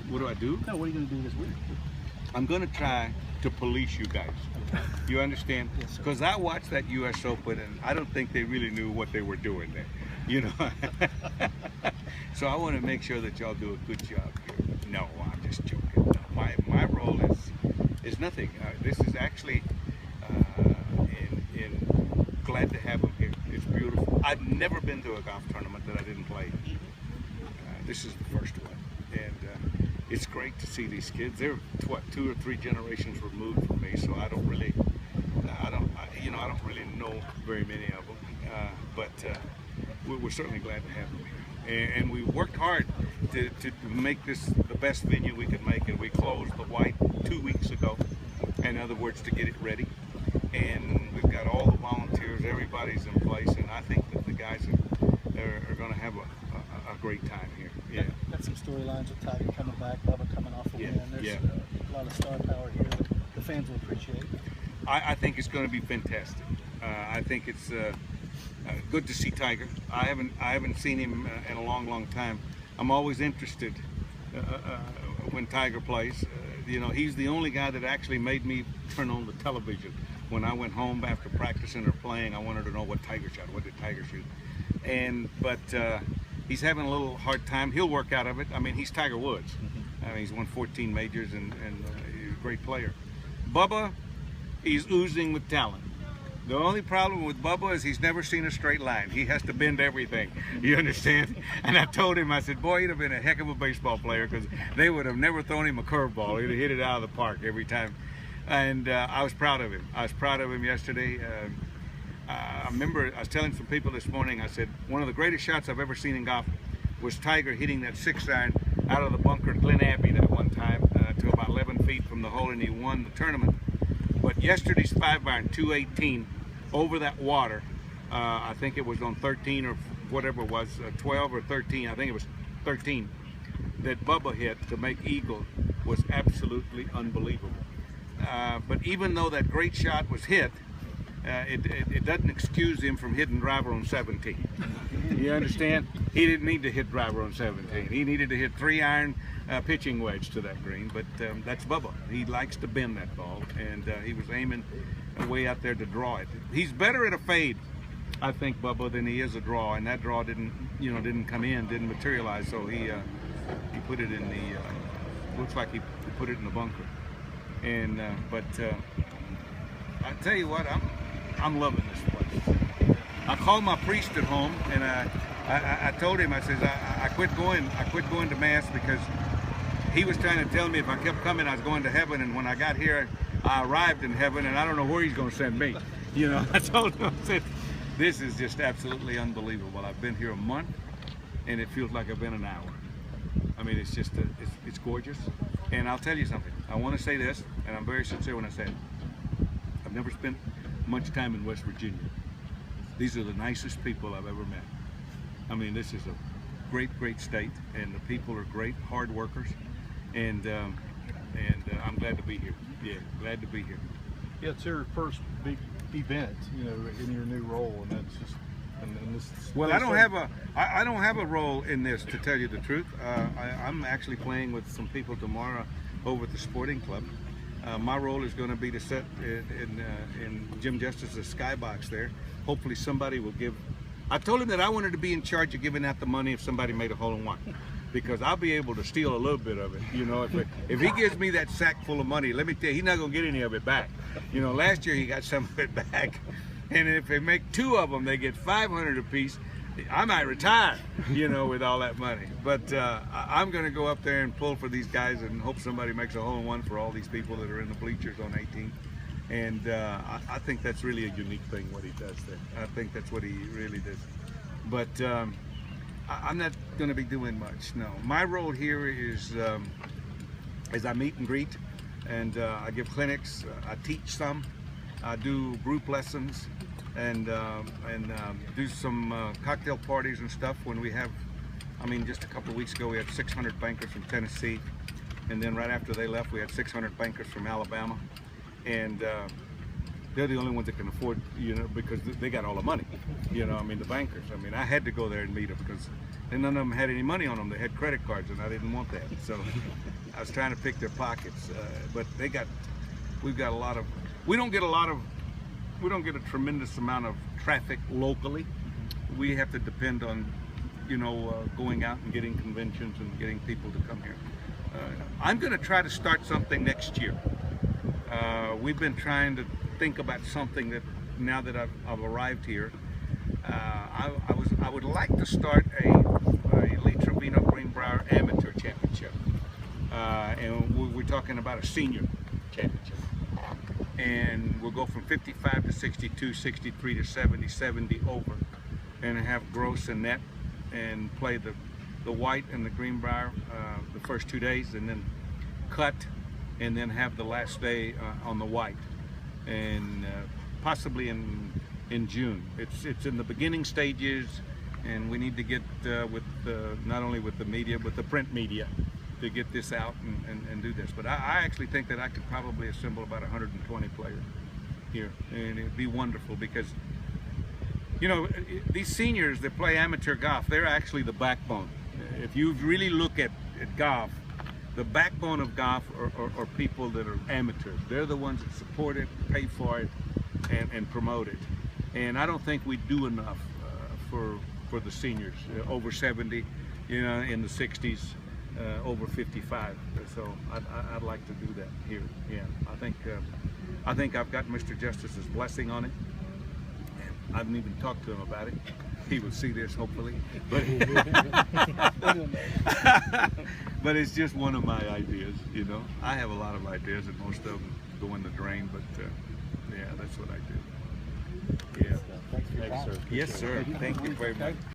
What do I do? No, what are you going to do this week? I'm going to try to police you guys. Okay. You understand? Yes, sir. Because I watched that U.S. Open, and I don't think they really knew what they were doing there. You know? So I want to make sure that y'all do a good job here. No, I'm just joking. No, my role is nothing. This is actually glad to have them here. It's beautiful. I've never been to a golf tournament that I didn't play. This is the first one, and it's great to see these kids. They're what, 2 or 3 generations removed from me, so I don't really know very many of them. But we're certainly glad to have them here, and we worked hard to make this the best venue we could make, and we closed the White 2 weeks ago. In other words, to get it ready, and we've got all the volunteers. Everybody's in place, and I think that the guys are going to have a great time here. Yeah. Got some storylines with Tiger coming back, Bubba coming off a win. There's a lot of star power here that the fans will appreciate. I think it's going to be fantastic. I think it's good to see Tiger. I haven't seen him in a long time. I'm always interested when Tiger plays. You know, he's the only guy that actually made me turn on the television. When I went home after practicing or playing, I wanted to know what Tiger shot. What did Tiger shoot? But he's having a little hard time. He'll work out of it. I mean, he's Tiger Woods. I mean, he's won 14 majors, and he's a great player. Bubba, he's oozing with talent. The only problem with Bubba is he's never seen a straight line. He has to bend everything. You understand? And I told him, I said, boy, he'd have been a heck of a baseball player, because they would have never thrown him a curveball. He'd have hit it out of the park every time. And I was proud of him. I was proud of him yesterday. I remember I was telling some people this morning, I said, one of the greatest shots I've ever seen in golf was Tiger hitting that 6-iron out of the bunker at Glen Abbey that one time to about 11 feet from the hole, and he won the tournament. But yesterday's 5-iron, 218, over that water, I think it was on 13 or whatever it was, 12 or 13, I think it was 13, that Bubba hit to make eagle was absolutely unbelievable. But even though that great shot was hit, it doesn't excuse him from hitting driver on 17. You understand? He didn't need to hit driver on 17. He needed to hit 3-iron pitching wedge to that green, but that's Bubba. He likes to bend that ball, and he was aiming way out there to draw it. He's better at a fade, I think, Bubba, than he is a draw, and that draw didn't come in, didn't materialize, so he put it in the, looks like he put it in the bunker. And but I tell you what, I'm loving this place. I called my priest at home, and I told him, I says, I quit going to mass because he was trying to tell me if I kept coming I was going to heaven, and when I got here I arrived in heaven, and I don't know where he's going to send me. You know, I told him, I said, this is just absolutely unbelievable. I've been here a month, and it feels like I've been an hour. I mean, it's just it's gorgeous. And I'll tell you something. I want to say this, and I'm very sincere when I say it. I've never spent much time in West Virginia. These are the nicest people I've ever met. I mean, this is a great state, and the people are great, hard workers, and I'm glad to be here. Yeah, glad to be here. Yeah, it's your first big event, you know, in your new role, and that's just. And this, well, I don't have a role in this, to tell you the truth. I'm actually playing with some people tomorrow over at the sporting club. My role is going to be to sit in Jim Justice's skybox there. Hopefully somebody will give. I told him that I wanted to be in charge of giving out the money if somebody made a hole-in-one, because I'll be able to steal a little bit of it. You know, if he gives me that sack full of money, let me tell you, he's not going to get any of it back. You know, last year he got some of it back. And if they make 2 of them, they get $500 apiece. I might retire, you know, with all that money. But I'm going to go up there and pull for these guys and hope somebody makes a hole-in-one for all these people that are in the bleachers on 18. And I think that's really a unique thing, what he does there. I think that's what he really does. But I'm not going to be doing much, no. My role here is I meet and greet, and I give clinics, I teach some. I do group lessons, and do some cocktail parties and stuff when we have. I mean, just a couple of weeks ago we had 600 bankers from Tennessee, and then right after they left we had 600 bankers from Alabama, and they're the only ones that can afford, you know, because they got all the money, you know. I mean, the bankers. I mean, I had to go there and meet them because and none of them had any money on them. They had credit cards, and I didn't want that. So I was trying to pick their pockets. But we've got a lot of. We don't get a tremendous amount of traffic locally. We have to depend on, going out and getting conventions and getting people to come here. I'm going to try to start something next year. We've been trying to think about something that now that I've arrived here. I would like to start a Lee Trevino Greenbrier Amateur Championship, and we're talking about a senior championship. And we'll go from 55 to 62, 63 to 70, 70 over, and have gross and net, and play the white and the Greenbrier the first 2 days, and then cut, and then have the last day on the white, and possibly in June. It's in the beginning stages, and we need to get with not only with the media but the print media to get this out and do this. But I actually think that I could probably assemble about 120 players here, and it'd be wonderful because these seniors that play amateur golf, they're actually the backbone. If you really look at golf, the backbone of golf are people that are amateurs. They're the ones that support it, pay for it, and promote it. And I don't think we do enough for the seniors over 70, in the 60s, over 55. So I'd like to do that here. Yeah, I think I've got Mr. Justice's blessing on it. And I haven't even talked to him about it. He will see this hopefully, but but it's just one of my ideas. I have a lot of ideas, and most of them go in the drain. But yeah, that's what I do. Yeah. Thanks, sir. Yes, sir. Thank you very much.